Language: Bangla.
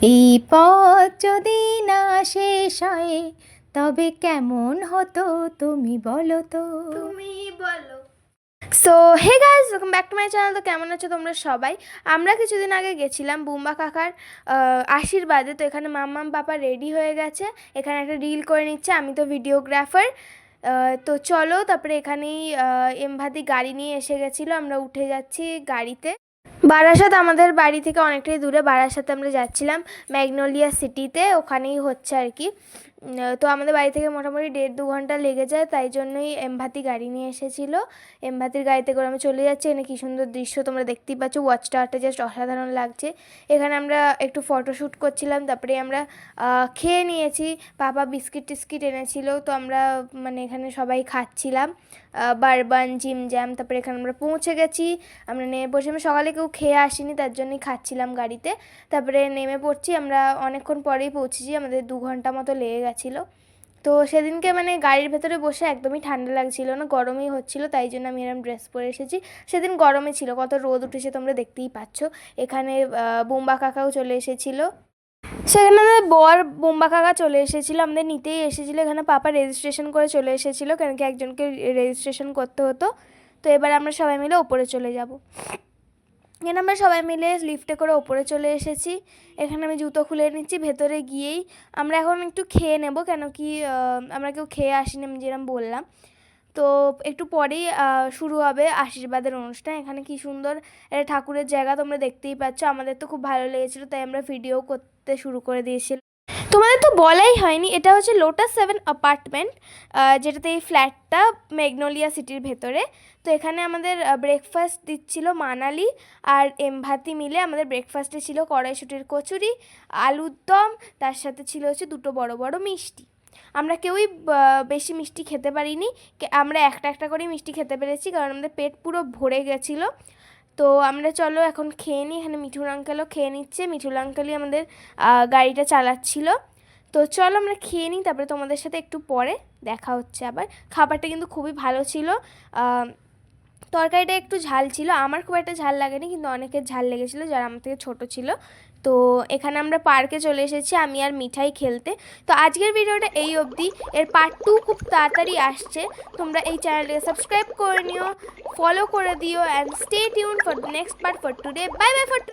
এই পথ যদি না শেষ হয় তবে কেমন হতো তুমি বলো তো, তুমি বলো। So hey guys, welcome back to my channel. তো কেমন আছো তোমরা সবাই? আমরা কিছুদিন আগে গেছিলাম বুম্বা কাকার আশীর্বাদে। তো এখানে মাম্মাম পাপা রেডি হয়ে গেছে, এখানে একটা রিল করে নিচ্ছে, আমি তো ভিডিওগ্রাফার। তো চলো, তারপরে এখানেই এমভাদি গাড়ি নিয়ে এসে গেছিলো, আমরা উঠে যাচ্ছি গাড়িতে। বারাসাত আমাদের বাড়ি থেকে অনেকটাই দূরে, বারাসাতে আমরা যাচ্ছিলাম ম্যাগনোলিয়া সিটিতে, ওখানেই হচ্ছে আর কি। তো আমাদের বাড়ি থেকে মোটামুটি 1.5-2 ঘন্টা লেগে যায়, তাই জন্যই এমভাতি গাড়ি নিয়ে এসেছিলো। এমভাতির গাড়িতে করে আমি চলে যাচ্ছি। এখানে কী সুন্দর দৃশ্য তোমরা দেখতেই পাচ্ছ, ওয়াচ টাওয়ারটা জাস্ট অসাধারণ লাগছে। এখানে আমরা একটু ফটোশ্যুট করছিলাম, তারপরে আমরা খেয়ে নিয়েছি। পাপা বিস্কিট টিস্কিট এনেছিলো, তো আমরা মানে এখানে সবাই খাচ্ছিলাম বারবান জিম জ্যাম। তারপরে এখানে আমরা পৌঁছে গেছি, আমরা নেমে পড়ছি। আমি সকালে কেউ খেয়ে আসিনি, তার জন্যই খাচ্ছিলাম গাড়িতে। তারপরে নেমে পড়ছি, আমরা অনেকক্ষণ পরেই পৌঁছেছি, আমাদের 2 ঘন্টা মতো লেগে গেছিলো। তো সেদিনকে মানে গাড়ির ভেতরে বসে একদমই ঠান্ডা লাগছিল না, গরমই হচ্ছিলো, তাই জন্য আমি এরকম ড্রেস পরে এসেছি। সেদিন গরমে ছিল, কত রোদ উঠেছে তোমরা দেখতেই পাচ্ছ। এখানে বুম্বা কাকাও চলে এসেছিলো, সেখানে আমাদের বর বুম্বা কাকা চলে এসেছিলো, আমাদের নিতেই এসেছিলো। এখানে পাপা রেজিস্ট্রেশন করে চলে এসেছিলো, কেন কি একজনকে রেজিস্ট্রেশন করতে হতো। তো এবার আমরা সবাই মিলে ওপরে চলে যাব। এখানে আমরা সবাই মিলে লিফটে করে ওপরে চলে এসেছি। এখানে আমি জুতো খুলে নিচ্ছি, ভেতরে গিয়েই আমরা এখন একটু খেয়ে নেব, কেন কি আমরা কেউ খেয়ে আসিনি, আমি যেরকম বললাম। তো একটু পরেই শুরু হবে আশীর্বাদের অনুষ্ঠান। এখানে কি সুন্দর একটা ঠাকুরের জায়গা তোমরা দেখতেই পাচ্ছ, আমাদের তো খুব ভালো লেগেছিলো, তাই আমরা ভিডিও করতে শুরু করে দিয়েছিলাম। তোমাদের তো বলাই হয়নি, এটা হচ্ছে লোটাস 7 অ্যাপার্টমেন্ট, যেটাতে এই ফ্ল্যাটটা ম্যাগনোলিয়া সিটির ভেতরে। তো এখানে আমাদের ব্রেকফাস্ট দিচ্ছিল মানালি আর এমভাতি মিলে। আমাদের ব্রেকফাস্টে ছিল কড়াইশুঁটির কচুরি, আলুর দম, তার সাথে ছিল হচ্ছে 2 বড় বড় মিষ্টি। আমরা কেউই বেশি মিষ্টি খেতে পারিনি, আমরা একটা একটা করেই মিষ্টি খেতে পেরেছি, কারণ আমাদের পেট পুরো ভরে গেছিলো। তো আমরা চলো এখন খেয়ে নিই। এখানে মিঠুর আঙ্কেলও খেয়ে নিচ্ছে, মিঠুর আঙ্কেলই আমাদের গাড়িটা চালাচ্ছিল। তো চলো আমরা খেয়ে নিই, তারপরে তোমাদের সাথে একটু পরে দেখা হচ্ছে আবার। খাবারটা কিন্তু খুবই ভালো ছিল, তরকারিটা একটু ঝাল ছিল, আমার খুব একটা ঝাল লাগেনি, কিন্তু অনেকের ঝাল লেগেছিলো যারা আমার থেকে ছোটো ছিল। তো এখানে আমরা পার্কে চলে এসেছি আমি আর মিঠাই খেলতে। তো আজকের ভিডিওটা এই অবধি, এর পার্ট 2 খুব তাড়াতাড়ি আসছে। তোমরা এই চ্যানেলটাকে সাবস্ক্রাইব করে নিও, ফলো করে দিও, and stay tune for the next part. For today bye bye for